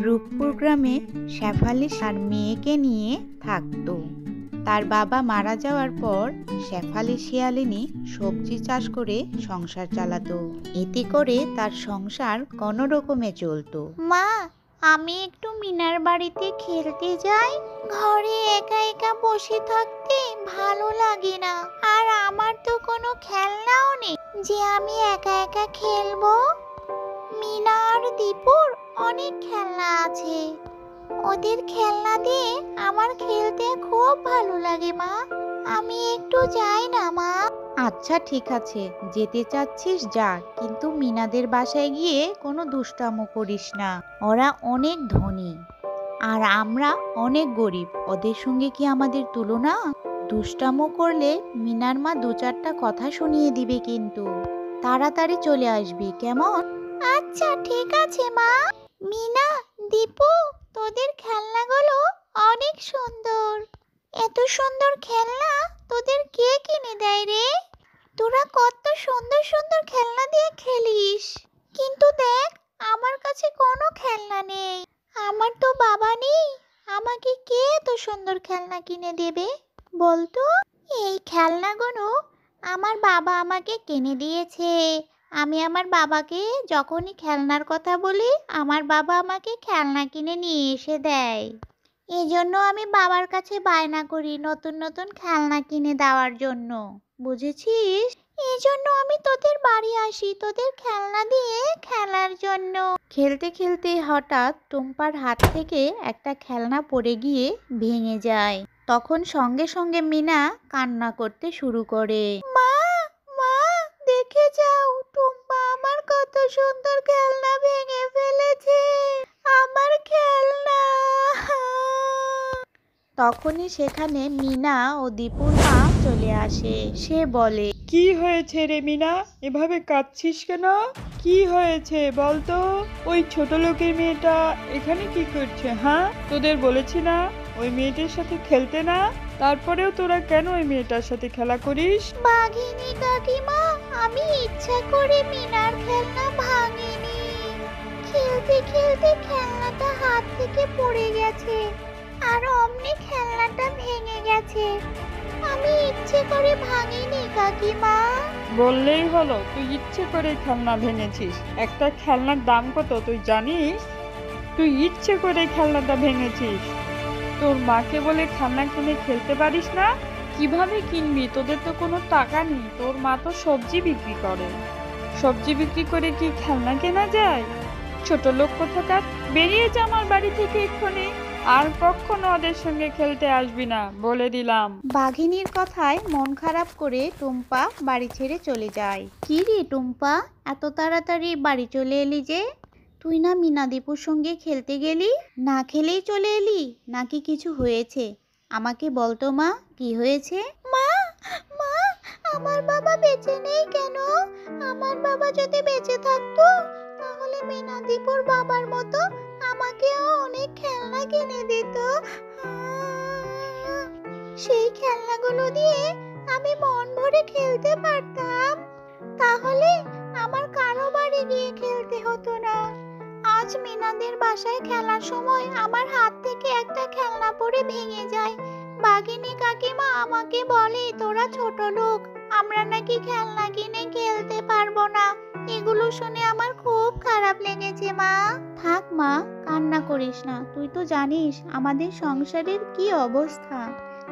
রূপপুর গ্রামে শেফালি তার মেয়েকে নিয়ে থাকতো। তার বাবা মারা যাওয়ার পর শেফালি শিয়ালিনী সবজি চাষ করে সংসার চালাতো। এতে করে তার সংসার কোনো রকমে চলতো। মা, আমি একটু মিনার বাড়িতে খেলতে যাই। ঘরে একা একা বসে থাকতে ভালো লাগে না। আর আমার তো কোনো খেলনাও নেই যে আমি একা একা খেলবো। মিনা আর দীপুর অনেক খেলনা আছে। ওদের খেলনা দিয়ে আমার খেলতে খুব ভালো লাগে মা। আমি একটু যাই না মা? আচ্ছা ঠিক আছে, যেতে চাচ্ছিস যা, কিন্তু মিনাদের বাসায় গিয়ে কোনো দুষ্টামো করিস না। ওরা অনেক ধনী আর আমরা অনেক গরিব, ওদের সঙ্গে কি আমাদের তুলনা? দুষ্টামো করলে মিনার মা দু চারটা কথা শুনিয়ে দিবে, কিন্তু তাড়াতাড়ি চলে আসবি, কেমন? আচ্ছা ঠিক আছে মা। মিনা, দীপু, তোদের খেলনাগুলো অনেক সুন্দর। এত সুন্দর খেলনা তোদের কে কিনে দেয় রে? তোরা কত সুন্দর সুন্দর খেলনা দিয়ে খেলিস, কিন্তু দেখ আমার কাছে কোনো খেলনা নেই। আমার তো বাবা নেই, আমাকে কে এত সুন্দর খেলনা কিনে দেবে বলতো? এই খেলনাগুলো আমার বাবা আমাকে কিনে দিয়েছে। আমি আমার বাবাকে যখনই খেলনার কথা বলি, আমার বাবা আমাকে খেলনা কিনে নিয়ে এসে দেয়। এই জন্য আমি বাবার কাছে বায়না করি নতুন নতুন খেলনা কিনে দেওয়ার জন্য, বুঝেছিস? এই জন্য আমি তোদের বাড়ি আসি তোদের খেলনা দিয়ে খেলার জন্য। খেলতে খেলতে হঠাৎ টুম্পার হাত থেকে একটা খেলনা পড়ে গিয়ে ভেঙে যায়। তখন সঙ্গে সঙ্গে মিনা কান্না করতে শুরু করে। মা, মা, দেখে যাও, টুম্পা আমার কত সুন্দর খেলনা ভেঙে ফেলেছে। আমার খেলনা। তখনই সেখানে মিনা ও দীপুর মা চলে আসে। সে বলে, কি হয়েছে রে মিনা, এভাবে কাঁদছিস কেন? কি হয়েছে বলতো? ওই ছোট লোকের মেয়েটা এখানে কি করছে? হ্যাঁ, তোদের বলেছি না ওই মেয়েটার সাথে খেলতে না? তারপরেও তোরা কেন ওই মেয়েটার সাথে খেলা করিস? বাঘিনী কাকিমা, আমি ইচ্ছা করে মিনার খেলনা ভাঙিনি। খেলতে খেলতে খেলনাটা হাত থেকে পড়ে গেছে আর অমনি খেলনাটা ভেঙে গেছে। আমি ইচ্ছে করে ভাঙিনি কাকিমা। বললেই হলো তুই ইচ্ছে করে খেলনা ভেঙেছিস। একটা খেলনার দাম কত তুই জানিস? তুই ইচ্ছে করে খেলনাটা ভেঙেছিস। তোর মাকে বলে খেলনা কিনে খেলতে পারিস না? কিভাবে কিনবি? তোদের তো কোনো টাকা নেই। তোর মা তো সবজি বিক্রি করে। সবজি বিক্রি করে কি খেলনা কেনা যায়? ছোট লোক কোথাকার, বেরিয়ে যা আমার বাড়ি থেকে এক্ষুনি। আর কখনো ওদের সঙ্গে খেলতে আসবি না, বলে দিলাম। বাঘিনীর কথায় মন খারাপ করে টুম্পা বাড়ি ছেড়ে চলে যায়। কি রে টুম্পা, এত তাড়াতাড়ি বাড়ি চলে এলি যে? তুই না মিনা দীপুর সঙ্গে খেলতে গেলি, না খেলেই চলে এলি, নাকি কিছু হয়েছে? আমাকে বলতো মা, কি হয়েছে? মা, মা, আমার বাবা বেঁচে নেই কেন? আমার বাবা যদি বেঁচে থাকতো তাহলে মিনা দীপুর বাবার মতো আমাকেও অনেক খেলনা কিনে দিত। সেই খেলনাগুলো দিয়ে আমি মন ভরে খেলতে পারতাম। তাহলে আমার কারো বাড়ি গিয়ে খেলতে হতো না। আজ মিনাদের বাসায় খেলার সময় আমার হাত থেকে একটা খেলনা পড়ে ভেঙে যায়। বাঘিনী কাকিমা আমাকে বলে, তোরা ছোট লোক, আমরা নাকি খেলনা কিনে খেলতে পারবো না। এগুলো শুনে আমার খুব খারাপ লেগেছে মা। থাক মা, কান্না করিস না। তুই তো জানিস আমাদের সংসারের কি অবস্থা।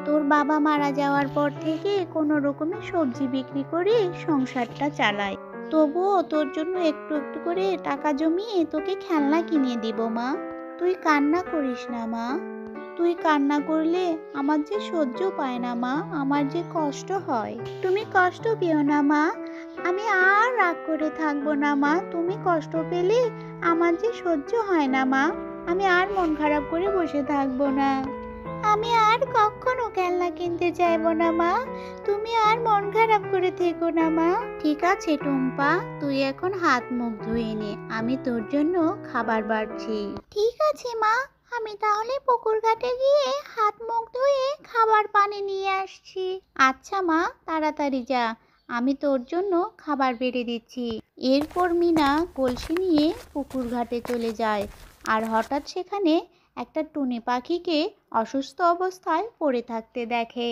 তোর বাবা মারা যাওয়ার পর থেকে কোনো রকমে সবজি বিক্রি করে সংসারটা চালাই। তবুও তোর জন্য একটু একটু করে টাকা জমিয়ে তোকে খেলনা কিনে দিব মা। তুই কান্না করিস না মা। তুই কান্না করলে আমার যে সহ্য পায় না মা, আমার যে কষ্ট হয়। তুমি কষ্ট পেও না মা, আমি আর রাগ করে থাকবো না মা। তুমি কষ্ট পেলে আমার যে সহ্য হয় না মা, আমি আর মন খারাপ করে বসে থাকবো না। আমি আর কখনো খেলনা কিনতে চাইবো না মা। তুমি আর মন খারাপ করে থেকো না মা। ঠিক আছে টুম্পা, তুই এখন হাত মুখ ধুয়ে নে, আমি তোর জন্য খাবার বাড়ছি। ঠিক আছে মা, আমি তাহলে পুকুর ঘাটে গিয়ে হাত মুখ ধুয়ে খাবার পানি নিয়ে আসছি। আচ্ছা মা, তাড়াতাড়ি যা, আমি তোর জন্য খাবার বেড়ে দিচ্ছি। এরপর মিনা কলসি নিয়ে পুকুর ঘাটে চলে যায় আর হঠাৎ সেখানে একটা টুনি পাখিকে অসুস্থ অবস্থায় পড়ে থাকতে দেখে।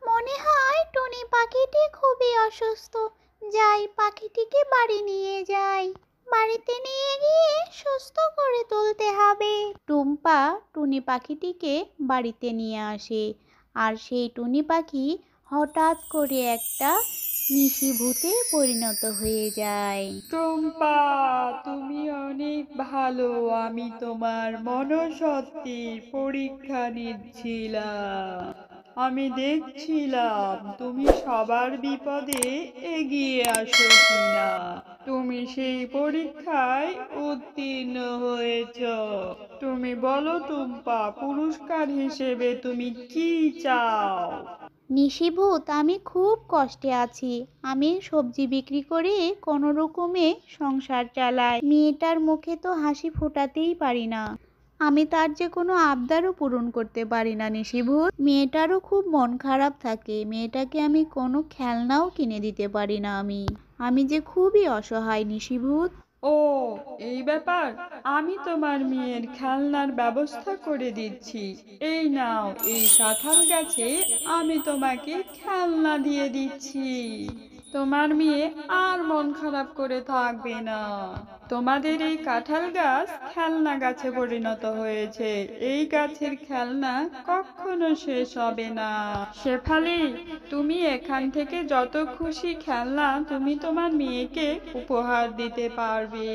মনে হয় টুনি পাখিটি খুবই অসুস্থ। যাই, পাখিটিকে বাড়ি নিয়ে যাই। বাড়িতে নিয়ে গিয়ে সুস্থ করে তুলতে হবে। টুম্পা টুনি পাখিটিকে বাড়িতে নিয়ে আসে, আর সেই টুনি পাখি হঠাৎ করে একটা নিশিভূতে পরিণত হয়ে যায়। টুম্পা, তুমি অনেক ভালো। আমি তোমার মনঃশক্তির পরীক্ষা নিচ্ছিলাম। আমি দেখছিলাম তুমি সবার বিপদে এগিয়ে আসো কিনা। তুমি সেই পরীক্ষায় উত্তীর্ণ হয়েছ। তুমি বলো টুম্পা, পুরস্কার হিসেবে তুমি কি চাও? নিশিভূত, আমি খুব কষ্টে আছি। আমি সবজি বিক্রি করে কোনো রকমে সংসার চালাই। মেয়েটার মুখে তো হাসি ফোটাতেই পারি না। আমি তার যে কোনো আবদারও পূরণ করতে পারি না নিশিভূত। মেয়েটারও খুব মন খারাপ থাকে। মেয়েটাকে আমি কোনো খেলনাও কিনে দিতে পারি না। আমি যে খুবই অসহায় নিশিভূত। ও, এই ব্যাপার। আমি তোমার মেয়ের খেলনার ব্যবস্থা করে দিচ্ছি। এই নাও, এই কাঁঠাল গাছে আমি তোমাকে খেলনা দিয়ে দিচ্ছি। তোমার মেয়ে আর মন খারাপ করে থাকবে না। তোমাদের এই কাঁঠাল গাছ খেলনা গাছে পরিণত হয়েছে। এই গাছের খেলনা কখনো শেষ হবে না। শেফালি, তুমি এখান থেকে যত খুশি খেলনা তুমি তোমার মেয়েকে উপহার দিতে পারবে।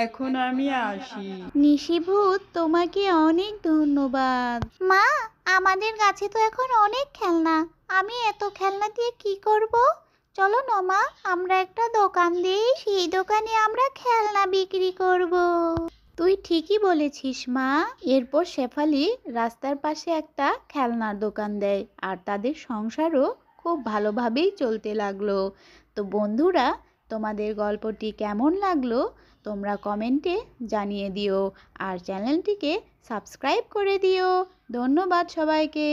এখন আমি আসি। নিশিভূত, তোমাকে অনেক ধন্যবাদ। মা, আমাদের গাছে তো এখন অনেক খেলনা। আমি এত খেলনা দিয়ে কি করব? চলো না মা, আমরা একটা দোকান দিই, সেই দোকানে আমরা খেলনা বিক্রি করব। তুই ঠিকই বলেছিস মা। এরপর শেফালি রাস্তার পাশে একটা খেলনার দোকান দেয়, আর তাদের সংসারও খুব ভালোভাবেই চলতে লাগলো। তো বন্ধুরা, তোমাদের গল্পটি কেমন লাগলো তোমরা কমেন্টে জানিয়ে দিও, আর চ্যানেলটিকে সাবস্ক্রাইব করে দিও। ধন্যবাদ সবাইকে।